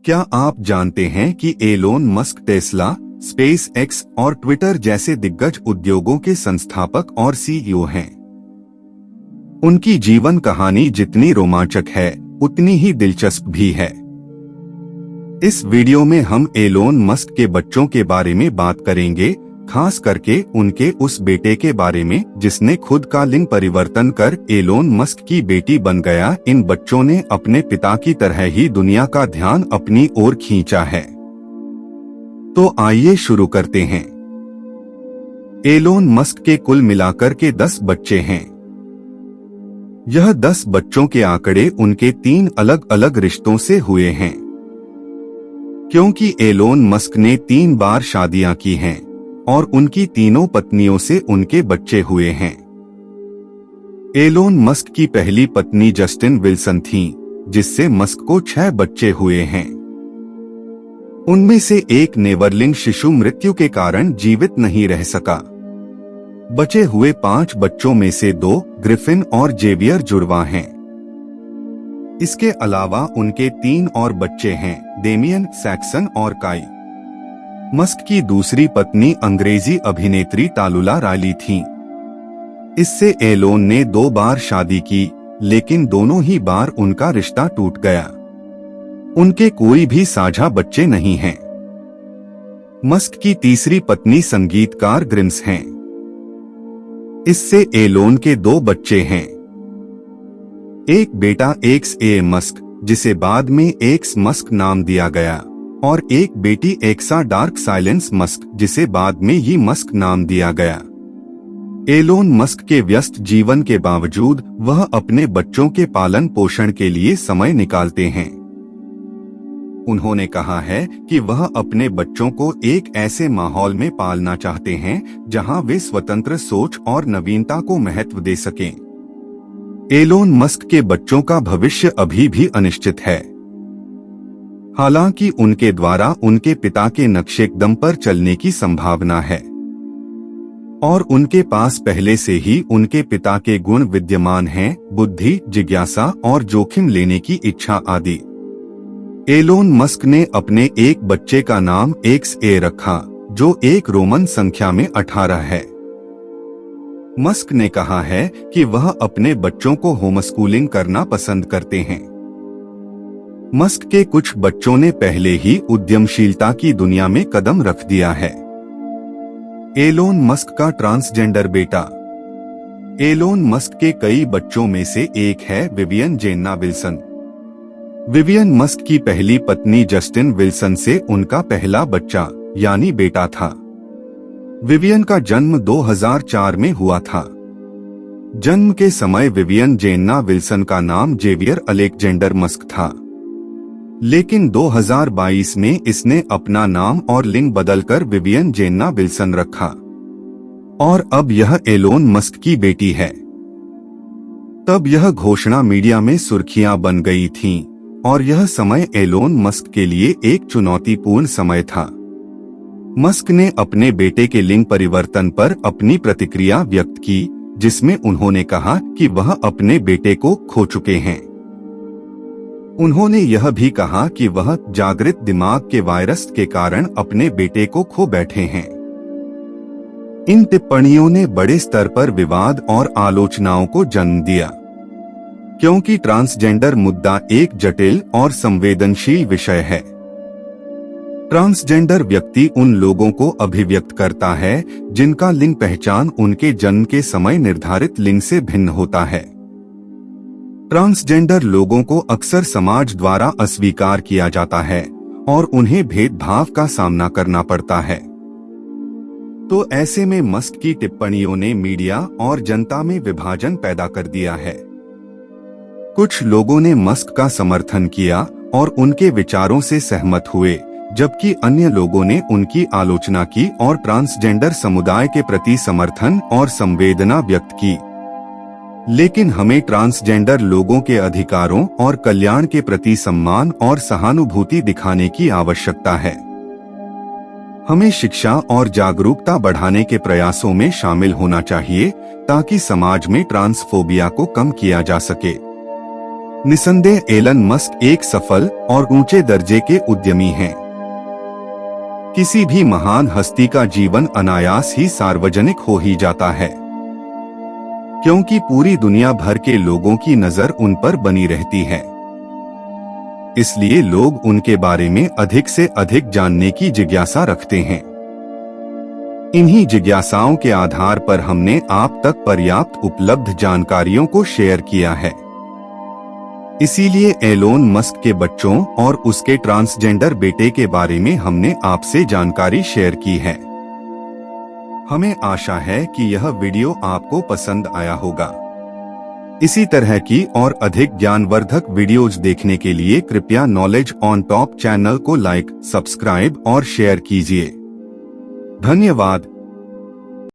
क्या आप जानते हैं कि Elon Musk Tesla, SpaceX और ट्विटर जैसे दिग्गज उद्योगों के संस्थापक और सीईओ हैं। उनकी जीवन कहानी जितनी रोमांचक है उतनी ही दिलचस्प भी है। इस वीडियो में हम एलोन मस्क के बच्चों के बारे में बात करेंगे, खास करके उनके उस बेटे के बारे में जिसने खुद का लिंग परिवर्तन कर एलोन मस्क की बेटी बन गया। इन बच्चों ने अपने पिता की तरह ही दुनिया का ध्यान अपनी ओर खींचा है। तो आइए शुरू करते हैं। एलोन मस्क के कुल मिलाकर के 10 बच्चे हैं। यह 10 बच्चों के आंकड़े उनके 3 अलग अलग रिश्तों से हुए हैं, क्योंकि एलोन मस्क ने 3 बार शादियां की हैं और उनकी तीनों पत्नियों से उनके बच्चे हुए हैं। एलोन मस्क की पहली पत्नी जस्टिन विल्सन थी, जिससे मस्क को 6 बच्चे हुए हैं। उनमें से एक नेवरलिंग शिशु मृत्यु के कारण जीवित नहीं रह सका। बचे हुए 5 बच्चों में से 2 ग्रिफिन और जेवियर जुड़वा हैं। इसके अलावा उनके 3 और बच्चे हैं, डेमियन, सैक्सन और काई। मस्क की दूसरी पत्नी अंग्रेजी अभिनेत्री टालुला रायली थी। इससे एलोन ने 2 बार शादी की, लेकिन दोनों ही बार उनका रिश्ता टूट गया। उनके कोई भी साझा बच्चे नहीं हैं। मस्क की तीसरी पत्नी संगीतकार ग्रिम्स हैं। इससे एलोन के 2 बच्चे हैं, एक बेटा एक्स ए मस्क, जिसे बाद में एक्स मस्क नाम दिया गया, और एक बेटी एक्सा डार्क साइलेंस मस्क, जिसे बाद में ही मस्क नाम दिया गया। एलोन मस्क के व्यस्त जीवन के बावजूद वह अपने बच्चों के पालन पोषण के लिए समय निकालते हैं। उन्होंने कहा है कि वह अपने बच्चों को एक ऐसे माहौल में पालना चाहते हैं जहां वे स्वतंत्र सोच और नवीनता को महत्व दे सकें। एलोन मस्क के बच्चों का भविष्य अभी भी अनिश्चित है। हालांकि उनके द्वारा उनके पिता के नक्शेकदम पर चलने की संभावना है और उनके पास पहले से ही उनके पिता के गुण विद्यमान हैं, बुद्धि, जिज्ञासा और जोखिम लेने की इच्छा आदि। एलोन मस्क ने अपने एक बच्चे का नाम एक्स ए रखा, जो एक रोमन संख्या में 18 है। मस्क ने कहा है कि वह अपने बच्चों को होमस्कूलिंग करना पसंद करते हैं। मस्क के कुछ बच्चों ने पहले ही उद्यमशीलता की दुनिया में कदम रख दिया है। एलोन मस्क का ट्रांसजेंडर बेटा। एलोन मस्क के कई बच्चों में से एक है विवियन जेन्ना विल्सन। विवियन मस्क की पहली पत्नी जस्टिन विल्सन से उनका पहला बच्चा यानी बेटा था। विवियन का जन्म 2004 में हुआ था। जन्म के समय विवियन जेन्ना विल्सन का नाम जेवियर अलेक्जेंडर मस्क था, लेकिन 2022 में इसने अपना नाम और लिंग बदलकर विवियन जेन्ना विल्सन रखा और अब यह एलोन मस्क की बेटी है। तब यह घोषणा मीडिया में सुर्खियां बन गई थीं और यह समय एलोन मस्क के लिए एक चुनौतीपूर्ण समय था। मस्क ने अपने बेटे के लिंग परिवर्तन पर अपनी प्रतिक्रिया व्यक्त की, जिसमें उन्होंने कहा कि वह अपने बेटे को खो चुके हैं। उन्होंने यह भी कहा कि वह जागृत दिमाग के वायरस के कारण अपने बेटे को खो बैठे हैं। इन टिप्पणियों ने बड़े स्तर पर विवाद और आलोचनाओं को जन्म दिया, क्योंकि ट्रांसजेंडर मुद्दा एक जटिल और संवेदनशील विषय है। ट्रांसजेंडर व्यक्ति उन लोगों को अभिव्यक्त करता है जिनका लिंग पहचान उनके जन्म के समय निर्धारित लिंग से भिन्न होता है। ट्रांसजेंडर लोगों को अक्सर समाज द्वारा अस्वीकार किया जाता है और उन्हें भेदभाव का सामना करना पड़ता है। तो ऐसे में मस्क की टिप्पणियों ने मीडिया और जनता में विभाजन पैदा कर दिया है। कुछ लोगों ने मस्क का समर्थन किया और उनके विचारों से सहमत हुए, जबकि अन्य लोगों ने उनकी आलोचना की और ट्रांसजेंडर समुदाय के प्रति समर्थन और संवेदना व्यक्त की। लेकिन हमें ट्रांसजेंडर लोगों के अधिकारों और कल्याण के प्रति सम्मान और सहानुभूति दिखाने की आवश्यकता है। हमें शिक्षा और जागरूकता बढ़ाने के प्रयासों में शामिल होना चाहिए ताकि समाज में ट्रांसफोबिया को कम किया जा सके। निसंदेह एलन मस्क एक सफल और ऊंचे दर्जे के उद्यमी हैं। किसी भी महान हस्ती का जीवन अनायास ही सार्वजनिक हो ही जाता है, क्योंकि पूरी दुनिया भर के लोगों की नजर उन पर बनी रहती है। इसलिए लोग उनके बारे में अधिक से अधिक जानने की जिज्ञासा रखते हैं। इन्हीं जिज्ञासाओं के आधार पर हमने आप तक पर्याप्त उपलब्ध जानकारियों को शेयर किया है। इसीलिए एलोन मस्क के बच्चों और उसके ट्रांसजेंडर बेटे के बारे में हमने आपसे जानकारी शेयर की है। हमें आशा है कि यह वीडियो आपको पसंद आया होगा। इसी तरह की और अधिक ज्ञानवर्धक वीडियोज देखने के लिए कृपया नॉलेज ऑन टॉप चैनल को लाइक, सब्सक्राइब और शेयर कीजिए। धन्यवाद।